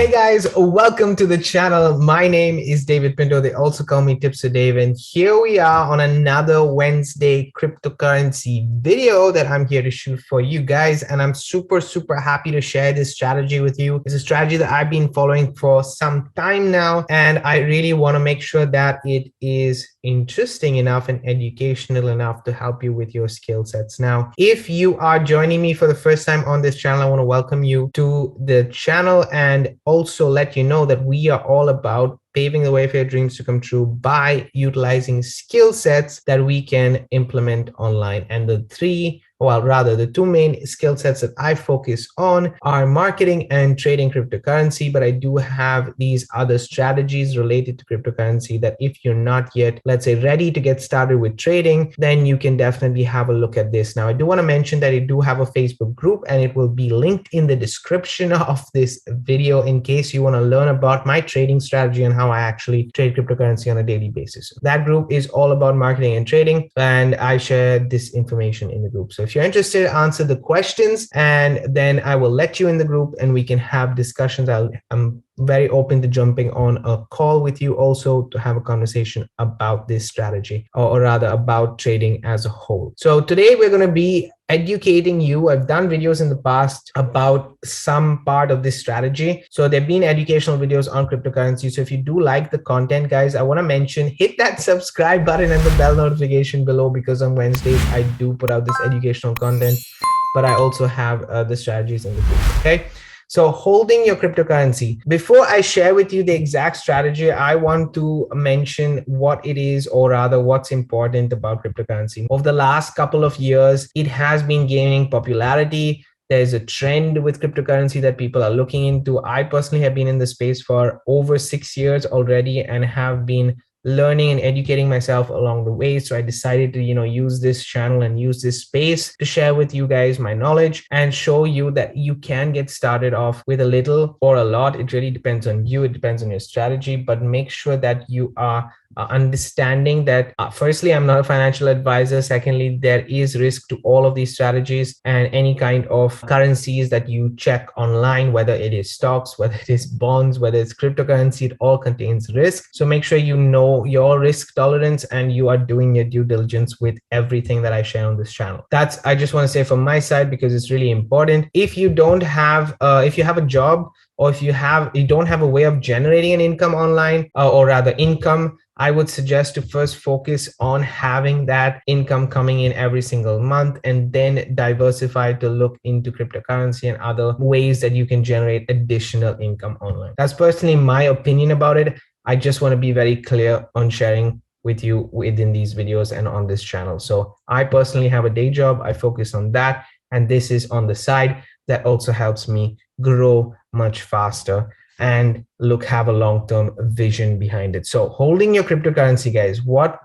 Hey guys, welcome to the channel. My name is David Pinto. They also call me TipsWithDav, and here we are on another Wednesday cryptocurrency video that I'm here to shoot for you guys. And I'm super happy to share this strategy with you. It's a strategy that I've been following for some time now, and I really want to make sure that it is interesting enough and educational enough to help you with your skill sets. Now, if you are joining me for the first time on this channel, I want to welcome you to the channel and also let you know that we are all about paving the way for your dreams to come true by utilizing skill sets that we can implement online. And the two main skill sets that I focus on are marketing and trading cryptocurrency, but I do have these other strategies related to cryptocurrency that if you're not yet, let's say, ready to get started with trading, then you can definitely have a look at this. Now, I do want to mention that I do have a Facebook group, and it will be linked in the description of this video in case you want to learn about my trading strategy and how I actually trade cryptocurrency on a daily basis. That group is all about marketing and trading, and I share this information in the group. So if you're interested, answer the questions, and then I will let you in the group and we can have discussions. I'm very open to jumping on a call with you also to have a conversation about this strategy, or rather about trading as a whole. So today we're going to be educating you. I've done videos in the past about some part of this strategy. So there've been educational videos on cryptocurrency. So if you do like the content, guys, I want to mention, hit that subscribe button and the bell notification below, because on Wednesdays I do put out this educational content, but I also have the strategies in the group. Okay. So holding your cryptocurrency. Before I share with you the exact strategy, I want to mention what it is, or rather what's important about cryptocurrency. Over the last couple of years, it has been gaining popularity. There's a trend with cryptocurrency that people are looking into. I personally have been in the space for over 6 years already and have been learning and educating myself along the way. So I decided to, use this channel and use this space to share with you guys my knowledge and show you that you can get started off with a little or a lot. It really depends on you. It depends on your strategy, but make sure that you are understanding that firstly, I'm not a financial advisor. Secondly, there is risk to all of these strategies, and any kind of currencies that you check online, whether it is stocks, whether it is bonds, whether it's cryptocurrency, it all contains risk. So make sure you know your risk tolerance and you are doing your due diligence with everything that I share on this channel. That's, I just want to say from my side, because it's really important. If you don't have, if you have a job, or if you don't have a way of generating an income online, or rather income, I would suggest to first focus on having that income coming in every single month, and then diversify to look into cryptocurrency and other ways that you can generate additional income online. That's personally my opinion about it. I just want to be very clear on sharing with you within these videos and on this channel. So I personally have a day job. I focus on that, and this is on the side that also helps me grow much faster and have a long-term vision behind it. So holding your cryptocurrency, guys, what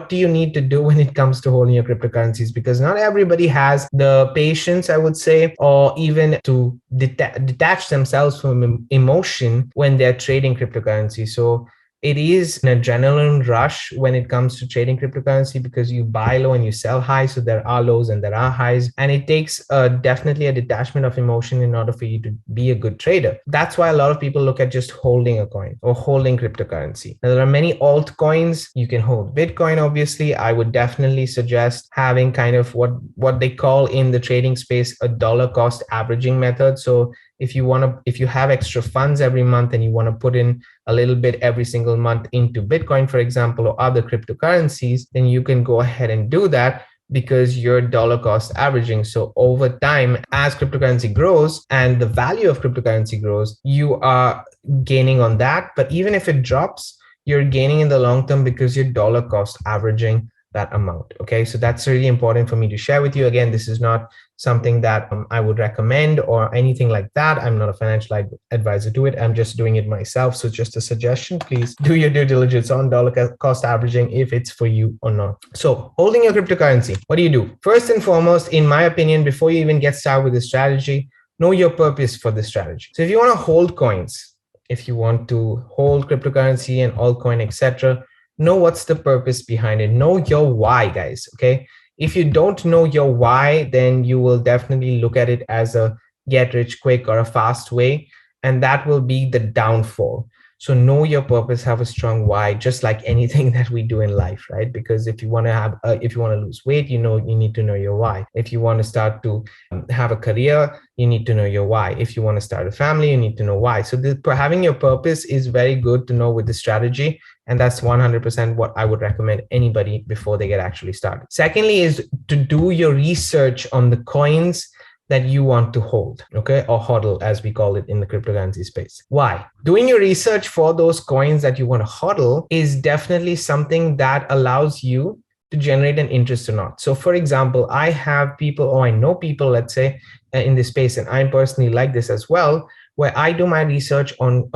do you need to do when it comes to holding your cryptocurrencies? Because not everybody has the patience, I would say, or even to detach themselves from emotion when they're trading cryptocurrency. So it is an adrenaline rush when it comes to trading cryptocurrency, because you buy low and you sell high. So there are lows and there are highs, and it takes definitely a detachment of emotion in order for you to be a good trader. That's why a lot of people look at just holding a coin or holding cryptocurrency. Now, there are many altcoins. You can hold Bitcoin. Obviously, I would definitely suggest having kind of what they call in the trading space a dollar cost averaging method. So if you have extra funds every month and you want to put in a little bit every single month into Bitcoin, for example, or other cryptocurrencies, then you can go ahead and do that, because you're dollar cost averaging. So over time, as cryptocurrency grows and the value of cryptocurrency grows, you are gaining on that. But even if it drops, you're gaining in the long term because you're dollar cost averaging that amount. Okay, so that's really important for me to share with you. Again, this is not something that I would recommend or anything like that. I'm not a financial advisor to it. I'm just doing it myself. So just a suggestion, please do your due diligence on dollar cost averaging if it's for you or not. So holding your cryptocurrency, what do you do? First and foremost, in my opinion, before you even get started with this strategy, know your purpose for this strategy. So if you want to hold coins, if you want to hold cryptocurrency and altcoin, etc., know what's the purpose behind it. Know your why, guys. Okay. If you don't know your why, then you will definitely look at it as a get rich quick or a fast way. and that will be the downfall. So know your purpose, have a strong why, just like anything that we do in life, right? Because if you want to have, if you want to lose weight, you need to know your why. If you want to start to have a career, you need to know your why. If you want to start a family, you need to know why. So having your purpose is very good to know with the strategy. And that's 100% what I would recommend anybody before they get actually started. Secondly is to do your research on the coins that you want to hold, okay, or hodl as we call it in the cryptocurrency space. Why? Doing your research for those coins that you want to hodl is definitely something that allows you to generate an interest or not. So for example, I have people, or I know people, let's say, in this space, and I'm personally like this as well, where I do my research on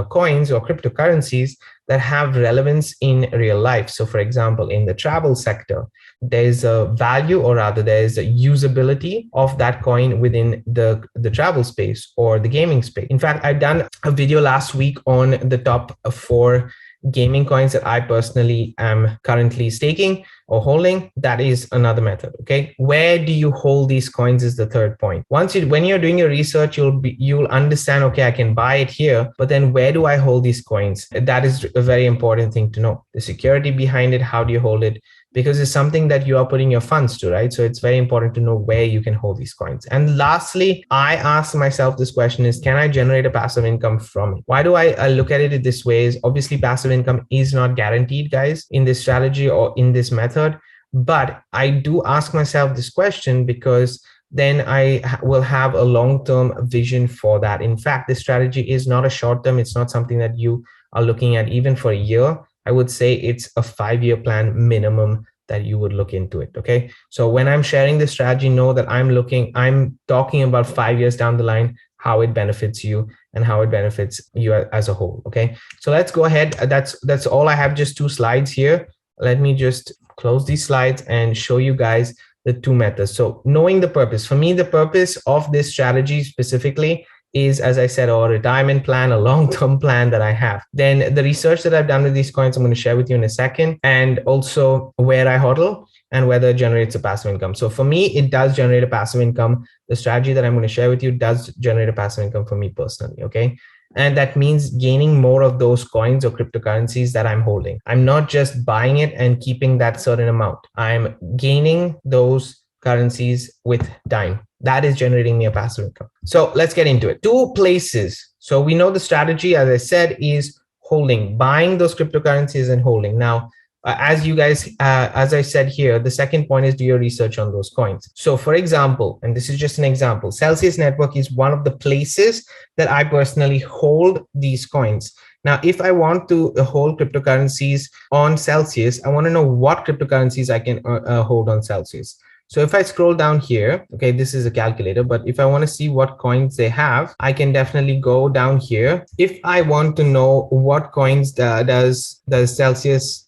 coins or cryptocurrencies that have relevance in real life. So for example, in the travel sector, there's a value, or rather there's a usability of that coin within the travel space or the gaming space. In fact, I've done a video last week on the top 4 gaming coins that I personally am currently staking or holding. That is another method. Okay, where do you hold these coins is the third point. When you're doing your research, you'll understand, okay, I can buy it here, but then where do I hold these coins? That is a very important thing to know. The security behind it, how do you hold it? Because it's something that you are putting your funds to, right? So it's very important to know where you can hold these coins. And lastly, I ask myself this question is, can I generate a passive income from it? Why do I look at it this way? Is obviously passive income is not guaranteed, guys, in this strategy or in this method. But I do ask myself this question because then I will have a long-term vision for that. In fact, this strategy is not a short-term. It's not something that you are looking at even for a year. I would say it's a 5-year plan minimum that you would look into it. Okay. So when I'm sharing this strategy, know that I'm talking about 5 years down the line, how it benefits you and how it benefits you as a whole. Okay. So let's go ahead. That's all I have, just 2 slides here. Let me just close these slides and show you guys the 2 methods. So knowing the purpose, for me, the purpose of this strategy specifically is, as I said, a retirement plan, a long-term plan that I have. Then the research that I've done with these coins, I'm going to share with you in a second, and also where I hodl and whether it generates a passive income. So for me, it does generate a passive income. The strategy that I'm going to share with you does generate a passive income for me personally, okay? And that means gaining more of those coins or cryptocurrencies that I'm holding. I'm not just buying it and keeping that certain amount. I'm gaining those currencies with time. That is generating me a passive income. So let's get into it. 2 places. So we know the strategy, as I said, is holding, buying those cryptocurrencies and holding. Now, as you guys, as I said here, the second point is do your research on those coins. So for example, and this is just an example, Celsius Network is one of the places that I personally hold these coins. Now, if I want to hold cryptocurrencies on Celsius, I want to know what cryptocurrencies I can hold on Celsius. So if I scroll down here, okay, this is a calculator, but if I want to see what coins they have, I can definitely go down here. If I want to know what coins does Celsius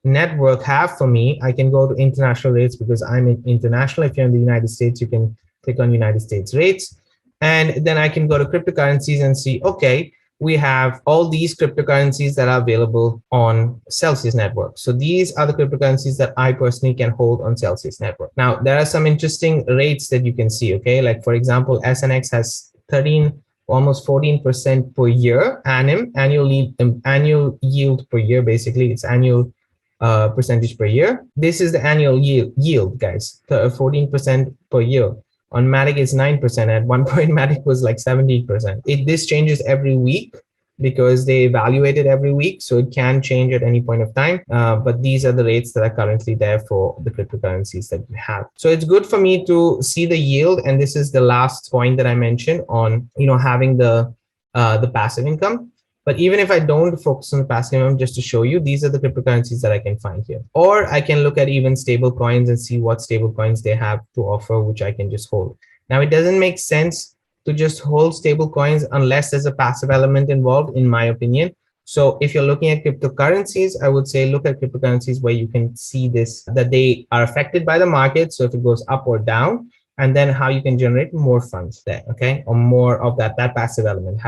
Network have for me, I can go to international rates because I'm in international. If you're in the United States, you can click on United States rates. And then I can go to cryptocurrencies and see, okay, we have all these cryptocurrencies that are available on Celsius Network. So these are the cryptocurrencies that I personally can hold on Celsius Network. Now, there are some interesting rates that you can see, okay? Like for example, SNX has 13, almost 14% per year, annual yield per year, basically. It's annual percentage per year. This is the annual yield, guys, 14% per year. On Matic, it's 9%. At one point, Matic was like 70%. This changes every week because they evaluate it every week. So it can change at any point of time. But these are the rates that are currently there for the cryptocurrencies that we have. So it's good for me to see the yield. And this is the last point that I mentioned on, having the passive income. But even if I don't focus on the passive income, just to show you, these are the cryptocurrencies that I can find here. Or I can look at even stable coins and see what stable coins they have to offer, which I can just hold. Now, it doesn't make sense to just hold stable coins unless there's a passive element involved, in my opinion. So if you're looking at cryptocurrencies, I would say look at cryptocurrencies where you can see this, that they are affected by the market. So if it goes up or down, and then how you can generate more funds there, okay? Or more of that passive element,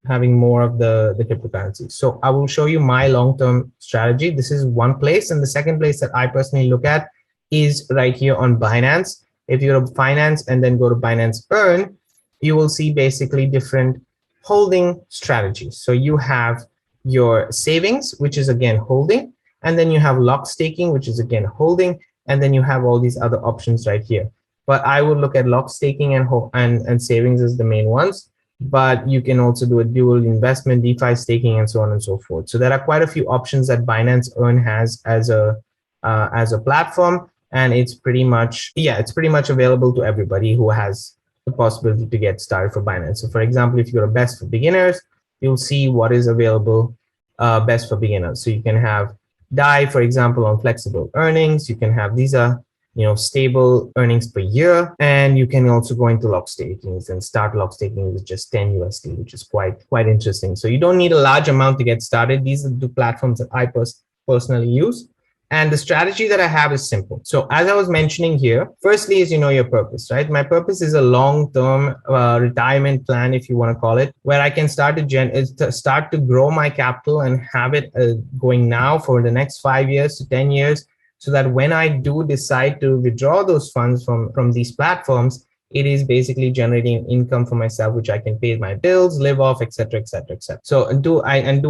having more of the cryptocurrencies. So I will show you my long-term strategy. This is one place. And the second place that I personally look at is right here on Binance. If you go to Finance and then go to Binance Earn, you will see basically different holding strategies. So you have your savings, which is again holding, and then you have lock staking, which is again holding, and then you have all these other options right here. But I would look at lock staking and savings as the main ones. But you can also do a dual investment, DeFi staking, and so on and so forth. So there are quite a few options that Binance Earn has as a platform, and it's pretty much available to everybody who has the possibility to get started for Binance. So for example, if you're a best for beginners, you'll see what is available best for beginners. So you can have DAI, for example, on flexible earnings. You can have these are stable earnings per year, and you can also go into lock stakings and start lock staking with just 10 USD, which is quite interesting. So you don't need a large amount to get started. These are the platforms that I personally use. And the strategy that I have is simple. So as I was mentioning here, firstly is your purpose, right? My purpose is a long-term retirement plan, if you want to call it, where I can start to grow my capital and have it going now for the next 5 years to 10 years, so that when I do decide to withdraw those funds from these platforms, it is basically generating income for myself, which I can pay my bills, live off, etc., etc., etc. So do I do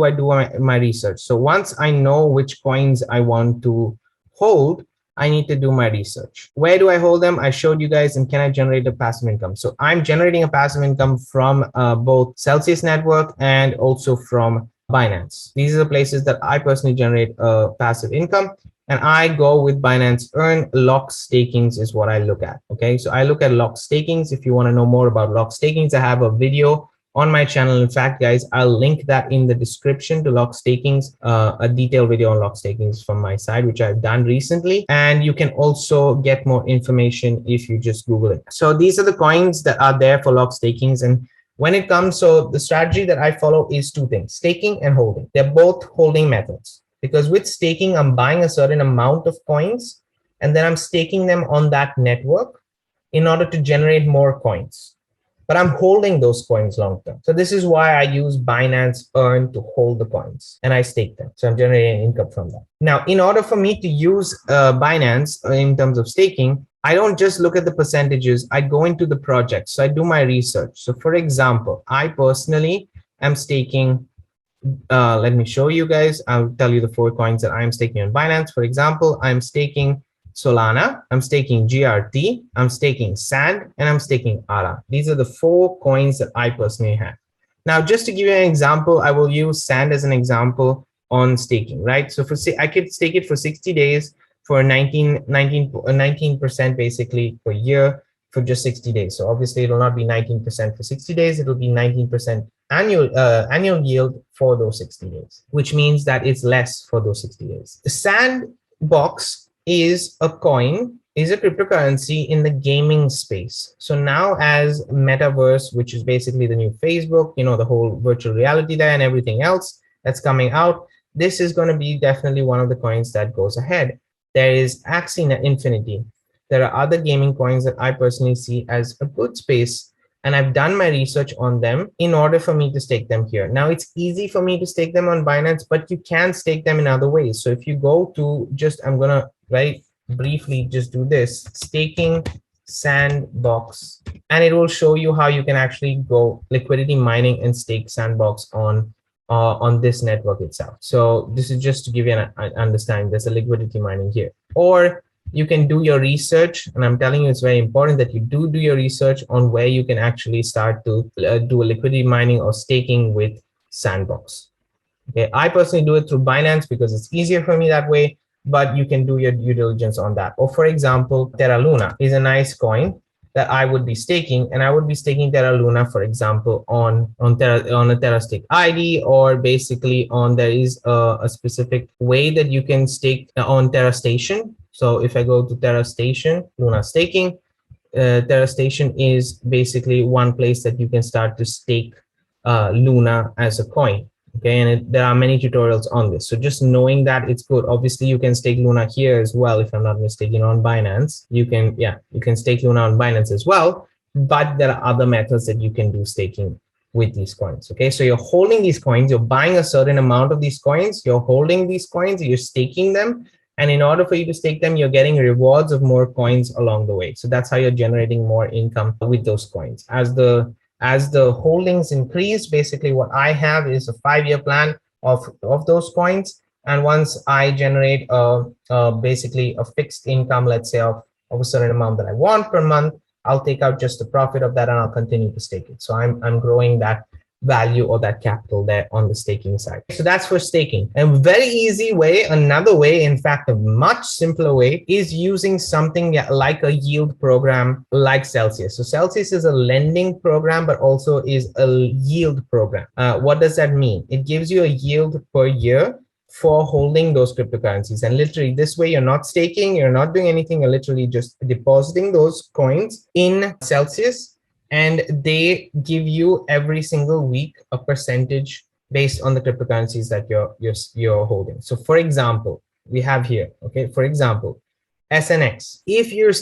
my research? So once I know which coins I want to hold, I need to do my research. Where do I hold them? I showed you guys, and can I generate a passive income? So I'm generating a passive income from both Celsius Network and also from Binance. These are the places that I personally generate passive income. And I go with Binance Earn. Lock stakings is what I look at. Okay, so I look at lock stakings. If you want to know more about lock stakings, I have a video on my channel. In fact, guys, I'll link that in the description to lock stakings, a detailed video on lock stakings from my side, which I've done recently. And you can also get more information if you just Google it. So these are the coins that are there for lock stakings. And when it comes, so the strategy that I follow is two things: staking and holding. They're both holding methods. Because with staking, I'm buying a certain amount of coins, and then I'm staking them on that network in order to generate more coins. But I'm holding those coins long term. So this is why I use Binance Earn to hold the coins, and I stake them. So I'm generating income from that. Now, in order for me to use Binance in terms of staking, I don't just look at the percentages. I go into the project. So I do my research. So for example, I personally am staking. Let me show you guys. I'll tell you the 4 coins that I'm staking on Binance. For example, I'm staking Solana, I'm staking GRT, I'm staking SAND, and I'm staking ARA. These are the 4 coins that I personally have. Now, just to give you an example, I will use SAND as an example on staking, right? So I could stake it for 60 days for 19% basically per year for just 60 days. So obviously it will not be 19% for 60 days. It will be 19% annual yield for those 60 days, which means that it's less for those 60 days. The Sandbox is a cryptocurrency in the gaming space. So now as Metaverse, which is basically the new Facebook, the whole virtual reality there and everything else that's coming out, this is going to be definitely one of the coins that goes ahead. There is Axie Infinity. There are other gaming coins that I personally see as a good space, and I've done my research on them in order for me to stake them here. Now, it's easy for me to stake them on Binance, but you can stake them in other ways. So if you go to I'm going to very briefly just do this, staking Sandbox, and it will show you how you can actually go liquidity mining and stake Sandbox on this network itself. So this is just to give you an understanding. There's a liquidity mining here. Or you can do your research, and I'm telling you, it's very important that you do your research on where you can actually start to do a liquidity mining or staking with Sandbox. Okay, I personally do it through Binance because it's easier for me that way, but you can do your due diligence on that. Or for example, Terra Luna is a nice coin that I would be staking, and I would be staking Terra Luna, for example, on a Terra Stake ID, or basically there is a specific way that you can stake on Terra Station. So if I go to Terra Station, Luna staking, Terra Station is basically one place that you can start to stake Luna as a coin. Okay, and there are many tutorials on this. So just knowing that, it's good. Obviously, you can stake Luna here as well, if I'm not mistaken, on Binance. You can stake Luna on Binance as well. But there are other methods that you can do staking with these coins. Okay, so you're holding these coins, you're buying a certain amount of these coins, you're holding these coins, you're staking them. And in order for you to stake them, you're getting rewards of more coins along the way. So that's how you're generating more income with those coins. As As the holdings increase, basically what I have is a 5-year plan of those coins. And once I generate basically a fixed income, let's say of a certain amount that I want per month, I'll take out just the profit of that and I'll continue to stake it. So I'm growing that value or that capital there on the staking side. So that's for staking. And very easy way, another way, in fact, a much simpler way, is using something like a yield program like Celsius. So Celsius is a lending program, but also is a yield program. What does that mean? It gives you a yield per year for holding those cryptocurrencies. And literally this way, you're not staking, you're not doing anything, you're literally just depositing those coins in Celsius, and they give you every single week a percentage based on the cryptocurrencies that you're holding. So for example, we have here, okay, for example, SNX. If you're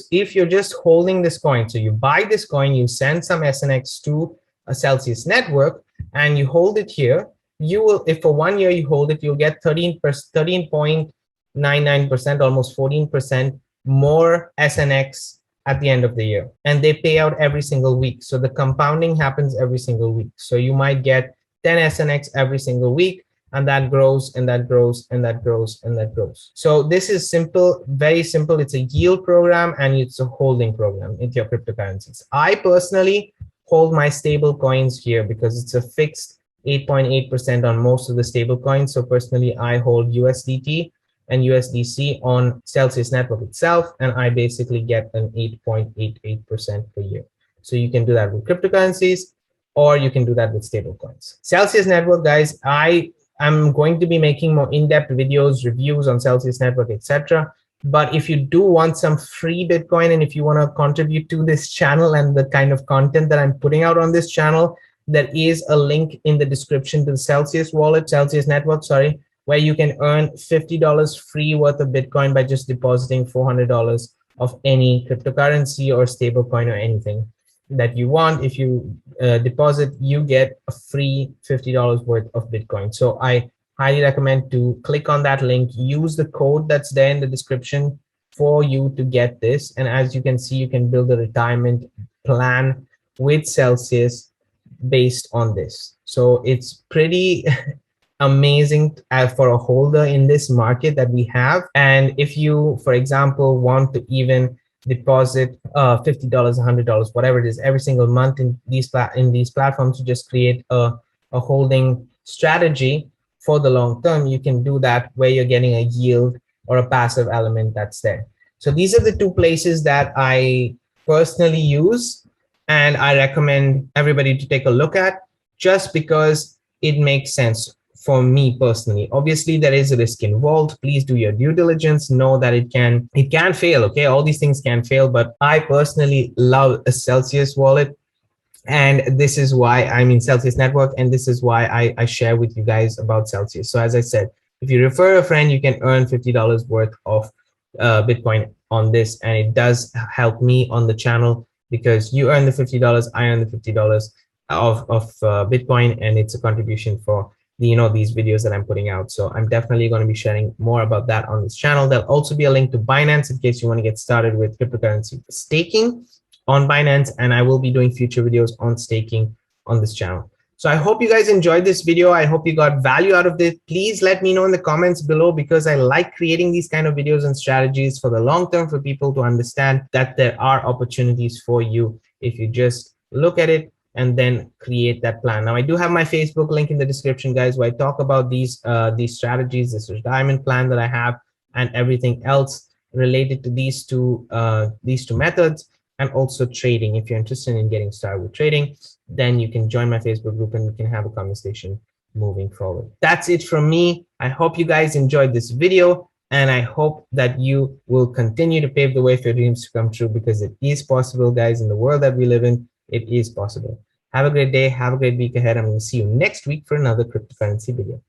just holding this coin, so you buy this coin, you send some SNX to a Celsius network, and you hold it here, you will, if for 1 year you hold it, you'll get 13.99%, almost 14% more SNX at the end of the year. And they pay out every single week. So the compounding happens every single week. So you might get 10 SNX every single week, and that grows and that grows and that grows and that grows. So this is simple, very simple. It's a yield program and it's a holding program into your cryptocurrencies. I personally hold my stable coins here because it's a fixed 8.8% on most of the stable coins. So personally, I hold USDT and USDC on Celsius network itself, and I basically get an 8.88% per year. So you can do that with cryptocurrencies, or you can do that with stable coins. Celsius network, guys, I'm going to be making more in-depth videos, reviews on Celsius network, etc. But if you do want some free Bitcoin, and if you want to contribute to this channel and the kind of content that I'm putting out on this channel, there is a link in the description to the Celsius wallet, Celsius network, sorry, where you can earn $50 free worth of Bitcoin by just depositing $400 of any cryptocurrency or stable coin or anything that you want. If you deposit, you get a free $50 worth of Bitcoin. So I highly recommend to click on that link, use the code that's there in the description for you to get this. And as you can see, you can build a retirement plan with Celsius based on this. So it's pretty amazing for a holder in this market that we have. And if you, for example, want to even deposit $50, $100, whatever it is, every single month in these platforms, to just create a holding strategy for the long term, you can do that where you're getting a yield or a passive element that's there. So these are the two places that I personally use, and I recommend everybody to take a look at, just because it makes sense for me personally. Obviously, there is a risk involved. Please do your due diligence. Know that it can fail. Okay, all these things can fail, but I personally love a Celsius wallet, and this is why I'm in Celsius network, and this is why I share with you guys about Celsius. So as I said, if you refer a friend, you can earn $50 worth of Bitcoin on this, and it does help me on the channel because you earn the $50, I earn the $50 of Bitcoin, and it's a contribution for these videos that I'm putting out. So I'm definitely going to be sharing more about that on this channel. There'll also be a link to Binance in case you want to get started with cryptocurrency staking on Binance, and I will be doing future videos on staking on this channel. So I hope you guys enjoyed this video. I hope you got value out of this. Please let me know in the comments below, because I like creating these kind of videos and strategies for the long term, for people to understand that there are opportunities for you if you just look at it and then create that plan. Now, I do have my Facebook link in the description, guys, where I talk about these strategies, this retirement plan that I have, and everything else related to these two methods, and also trading. If you're interested in getting started with trading, then you can join my Facebook group and we can have a conversation moving forward. That's it from me. I hope you guys enjoyed this video, and I hope that you will continue to pave the way for your dreams to come true, because it is possible, guys. In the world that we live in, it is possible. Have a great day. Have a great week ahead. I'm going to see you next week for another cryptocurrency video.